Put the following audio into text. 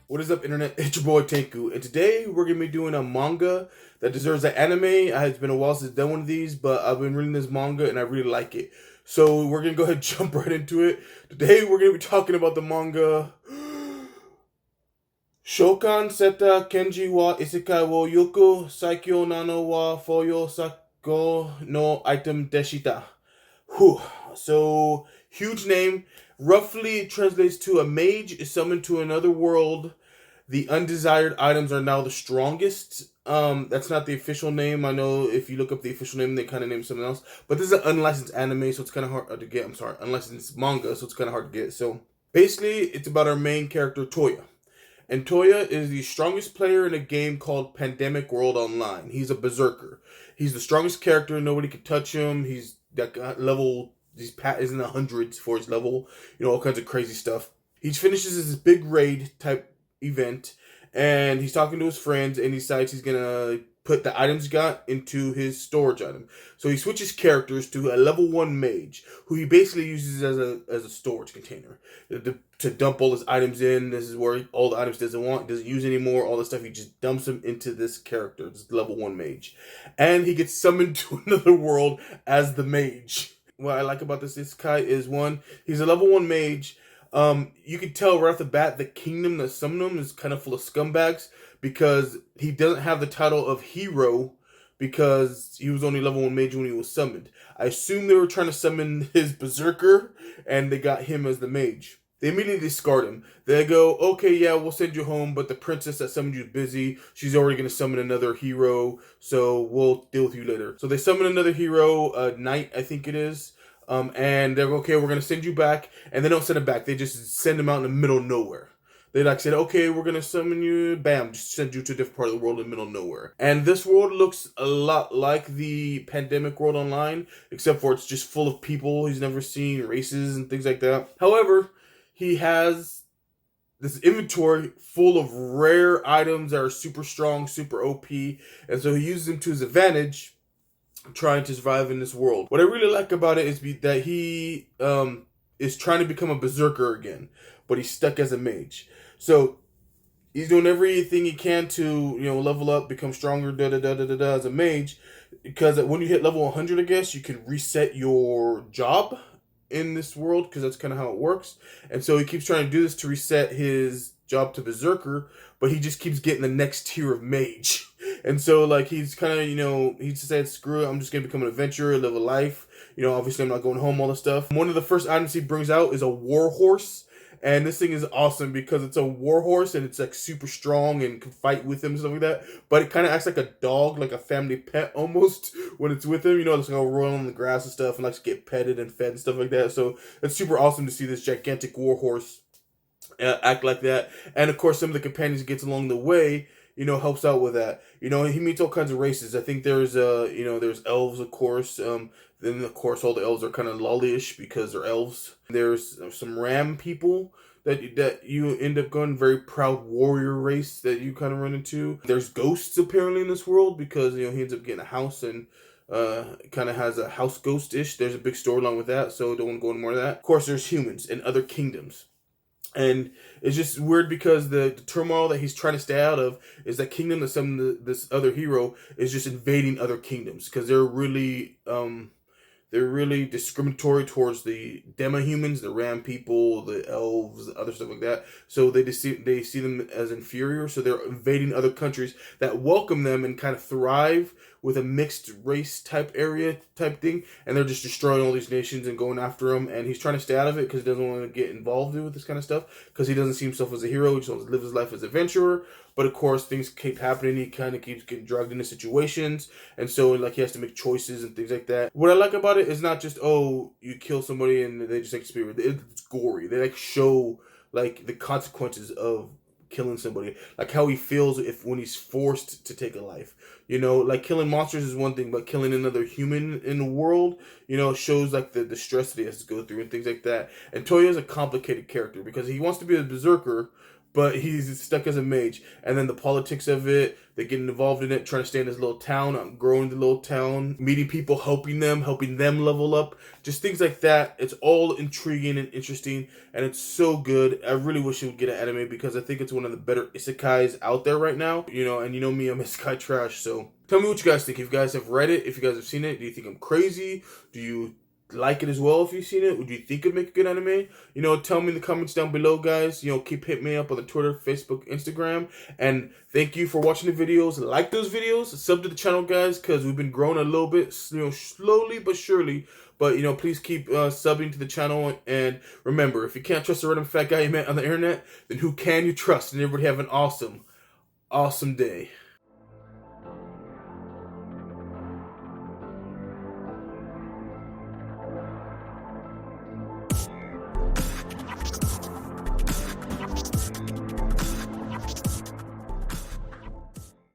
What is up, internet? It's your boy Tenku, and today we're gonna be doing a manga that deserves an anime. It's been a while since I've done one of these, but I've been reading this manga and I really like it. So we're gonna go ahead and jump right into it. Today we're gonna be talking about the manga Shoukan Seta Kenji wa Isekai wo Yuku Saikyou Nano wa Fuyou Sako no item deshita. Whew. So huge name. Roughly translates to a mage is summoned to another world. The undesired items are now the strongest. That's not the official name. I know if you look up the official name, they kind of name something else. But this is an unlicensed anime, so it's kind of hard to get. I'm sorry, unlicensed manga, so it's kind of hard to get. So basically, it's about our main character, Toya. And Toya is the strongest player in a game called Pandemic World Online. He's a berserker. He's the strongest character. Nobody can touch him. He's that level. He's is in the hundreds for his level. You know, all kinds of crazy stuff. He finishes his big raid type event, and he's talking to his friends, and he decides he's gonna put the items he got into his storage item. So he switches characters to a level 1 mage, who he basically uses as a storage container to dump all his items in. This is where all the items doesn't use anymore. All the stuff, he just dumps them into this character, this level 1 mage, and he gets summoned to another world as the mage. What I like about this Isekai is, one, he's a level 1 mage. You can tell right off the bat the kingdom that summoned him is kind of full of scumbags, because he doesn't have the title of hero because he was only level 1 mage when he was summoned. I assume they were trying to summon his berserker and they got him as the mage. They immediately discard him. They go, okay, yeah, we'll send you home, but the princess that summoned you is busy. She's already going to summon another hero, so we'll deal with you later. So they summon another hero, Knight, I think it is. And they're okay, we're going to send you back. And they don't send him back. They just send him out in the middle of nowhere. They said, okay, we're going to summon you. Bam, just send you to a different part of the world in the middle of nowhere. And this world looks a lot like the Pandemic World Online, except for it's just full of people he's never seen, races and things like that. However, he has this inventory full of rare items that are super strong, super OP. And so he uses them to his advantage, trying to survive in this world. What I really like about it is that he is trying to become a berserker again, but he's stuck as a mage. So he's doing everything he can to, level up, become stronger, as a mage. Because when you hit level 100, I guess, you can reset your job in this world, because that's kind of how it works. And so he keeps trying to do this to reset his job to berserker, but he just keeps getting the next tier of mage. And so, he's kind of, he said, screw it, I'm just going to become an adventurer, live a life. Obviously I'm not going home, all this stuff. One of the first items he brings out is a war horse. And this thing is awesome because it's a war horse and it's super strong and can fight with him and stuff like that. But it kind of acts like a dog, like a family pet almost when it's with him. It's like rolling on the grass and stuff and likes to get petted and fed and stuff like that. So it's super awesome to see this gigantic war horse act like that. And of course, some of the companions he gets along the way, helps out with that. He meets all kinds of races. I think there's there's elves, of course. Then of course all the elves are kind of lollyish because they're elves. There's some ram people that you end up going, very proud warrior race that you kind of run into. There's ghosts apparently in this world because he ends up getting a house and kind of has a house ghost-ish. There's a big storyline with that, so don't want to go into more of that. Of course, there's humans and other kingdoms. And it's just weird because the turmoil that he's trying to stay out of is that kingdom that this other hero is just invading other kingdoms, because they're really discriminatory towards the demi-humans, the ram people, the elves, other stuff like that. So they see them as inferior, so they're invading other countries that welcome them and kind of thrive with a mixed race type thing, and they're just destroying all these nations and going after them. And he's trying to stay out of it because he doesn't want to get involved with this kind of stuff, because he doesn't see himself as a hero. He just wants to live his life as an adventurer. But of course, things keep happening. He kind of keeps getting dragged into situations, and so he has to make choices and things like that. What I like about it is not just, oh, you kill somebody and they just experience it. It's gory. They show the consequences of killing somebody, like how he feels when he's forced to take a life. Killing monsters is one thing, but killing another human in the world, shows the stress that he has to go through and things like that. And Toya is a complicated character because he wants to be a berserker, but he's stuck as a mage. And then the politics of it, they getting involved in it, trying to stay in this little town, growing the little town, meeting people, helping them level up, just things like that. It's all intriguing and interesting, and it's so good. I really wish it would get an anime because I think it's one of the better isekais out there right now. You know, and you know me, I'm isekai trash, so tell me what you guys think. If you guys have read it, if you guys have seen it, do you think I'm crazy? Do you like it as well if you've seen it? Would you think it'd make a good anime? You know, tell me in the comments down below, guys. You know, keep hitting me up on the Twitter, Facebook, Instagram. And thank you for watching the videos. Like those videos. Sub to the channel, guys, because we've been growing a little bit, you know, slowly but surely. But, you know, please keep subbing to the channel. And remember, if you can't trust a random fat guy you met on the internet, then who can you trust? And everybody have an awesome, awesome day.